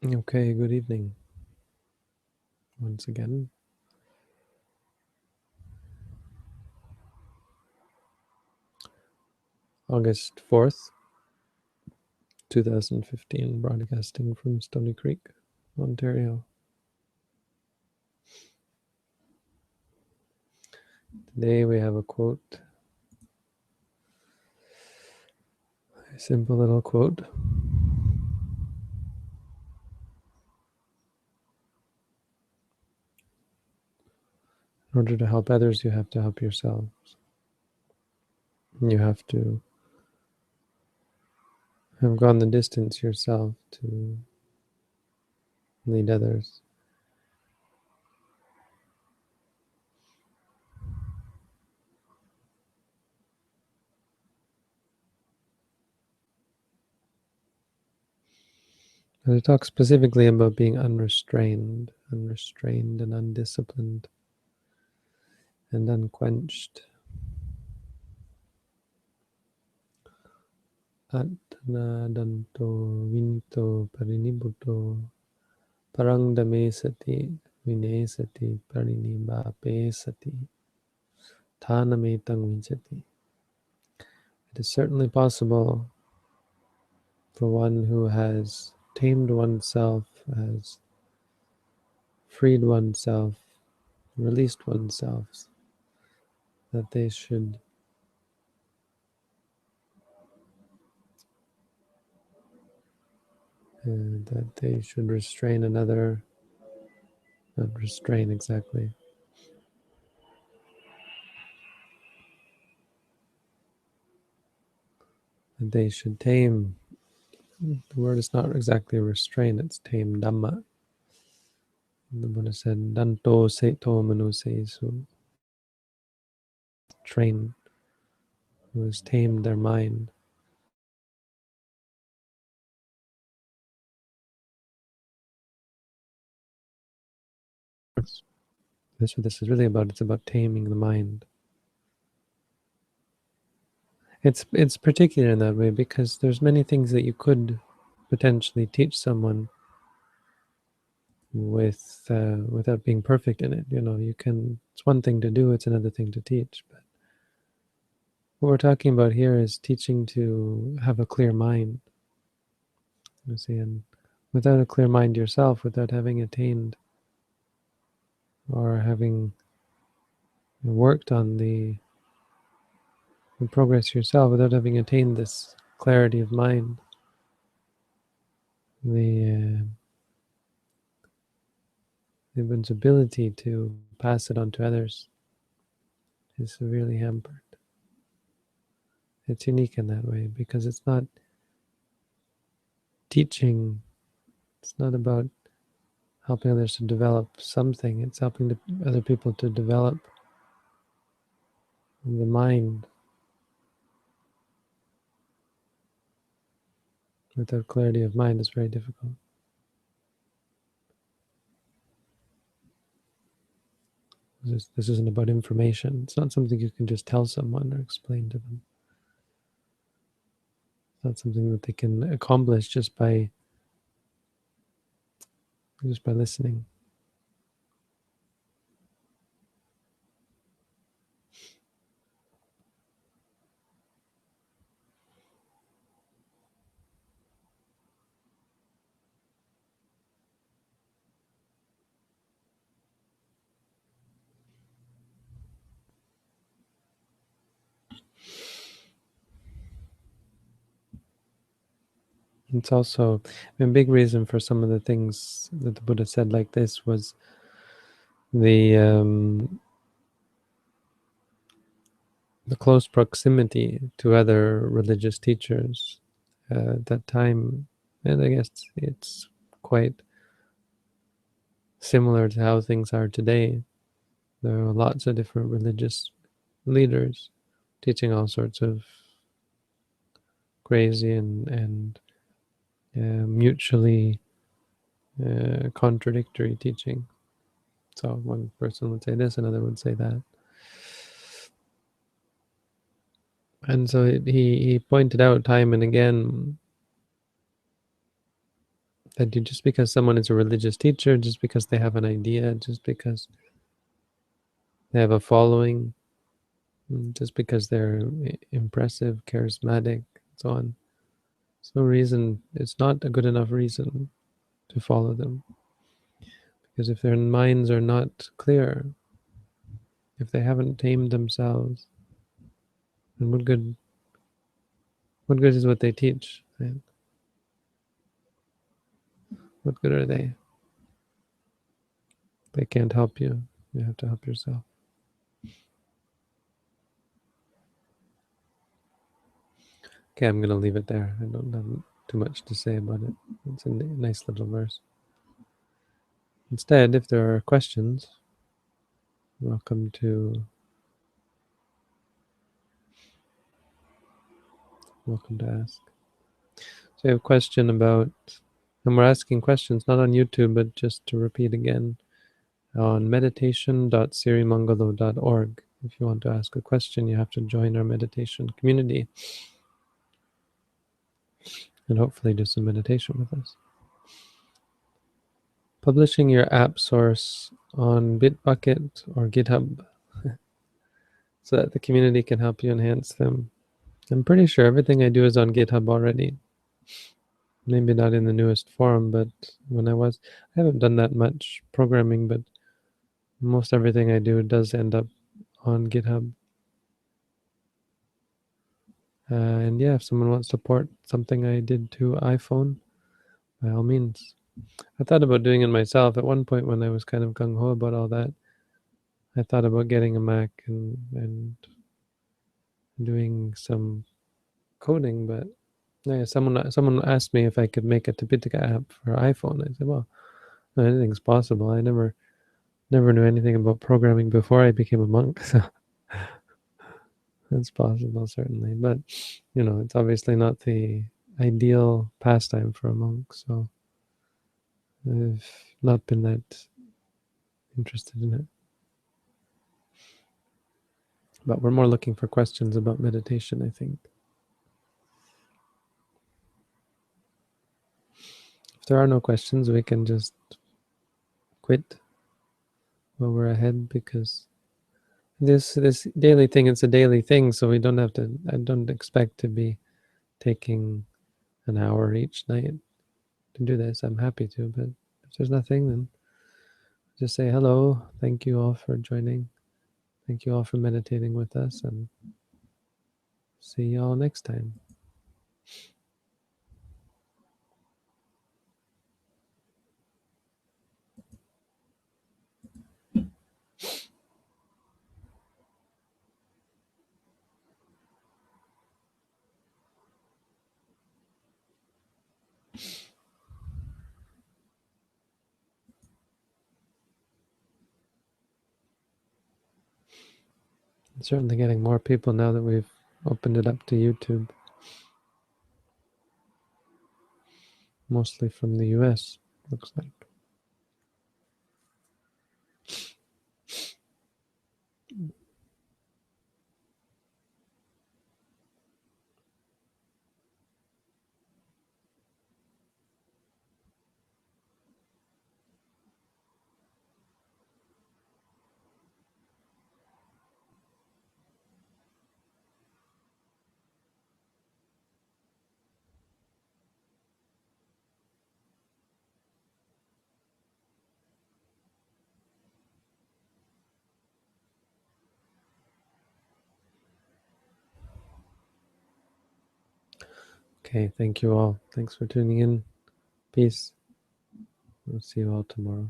Okay, good evening once again. August 4th, 2015, broadcasting from Stony Creek, Ontario. Today we have a quote, a simple little quote. In order to help others, you have to help yourselves. You have to have gone the distance yourself to lead others. And it talks specifically about being unrestrained and undisciplined and unquenched. Atana danto vinto parinibuto parang dame sati vine sati parinibhape sati taname tang vincati. It is certainly possible for one who has tamed oneself, has freed oneself, released oneself, that they should restrain another, not restrain exactly. That they should tame. The word is not exactly restrain, it's tame Dhamma. The Buddha said, Danto Seto Manusesu, train, who has tamed their mind. That's what this is really about. It's about taming the mind. It's particular in that way because there's many things that you could potentially teach someone without being perfect in it. You know, you can. It's one thing to do; it's another thing to teach. But what we're talking about here is teaching to have a clear mind. You see, and without a clear mind yourself, without having attained or having worked on the progress yourself, without having attained this clarity of mind, the one's ability to pass it on to others is severely hampered. It's unique in that way because it's not teaching, it's not about helping others to develop something, it's helping other people to develop the mind. Without clarity of mind, it's very difficult. This isn't about information. It's not something you can just tell someone or explain to them. It's not something that they can accomplish just by listening. It's also a big reason for some of the things that the Buddha said like this was the close proximity to other religious teachers at that time, and I guess it's quite similar to how things are today. There are lots of different religious leaders teaching all sorts of crazy and mutually contradictory teaching. So one person would say this, another would say that. And so he pointed out time and again That just because someone is a religious teacher, just because they have an idea, just because they have a following, just because they're impressive, charismatic, so on. There's no reason, it's not a good enough reason to follow them. Because if their minds are not clear, if they haven't tamed themselves, then what good is what they teach? Right? What good are they? They can't help you. You have to help yourself. Okay, I'm going to leave it there. I don't have too much to say about it. It's a nice little verse. Instead, if there are questions, welcome to ask. So I have a question about, and we're asking questions not on YouTube, but just to repeat again, on meditation.sirimangalo.org. If you want to ask a question, you have to join our meditation community and hopefully do some meditation with us. Publishing your app source on Bitbucket or GitHub so that the community can help you enhance them. I'm pretty sure everything I do is on GitHub already. Maybe not in the newest form, but I haven't done that much programming, but most everything I do does end up on GitHub. And yeah, if someone wants to port something I did to iPhone, by all means. I thought about doing it myself. At one point when I was kind of gung-ho about all that, I thought about getting a Mac and doing some coding, but yeah, someone asked me if I could make a Tipitaka app for iPhone. I said, well, anything's possible. I never knew anything about programming before I became a monk, so it's possible, certainly. But, it's obviously not the ideal pastime for a monk, so I've not been that interested in it. But we're more looking for questions about meditation, I think. If there are no questions, we can just quit while we're ahead, because this daily thing, it's a daily thing, so we don't have to, I don't expect to be taking an hour each night to do this. I'm happy to, but if there's nothing, then just say hello. Thank you all for joining. Thank you all for meditating with us, and see you all next time. I'm certainly getting more people now that we've opened it up to YouTube. Mostly from the US, looks like. Okay, thank you all. Thanks for tuning in. Peace. We'll see you all tomorrow.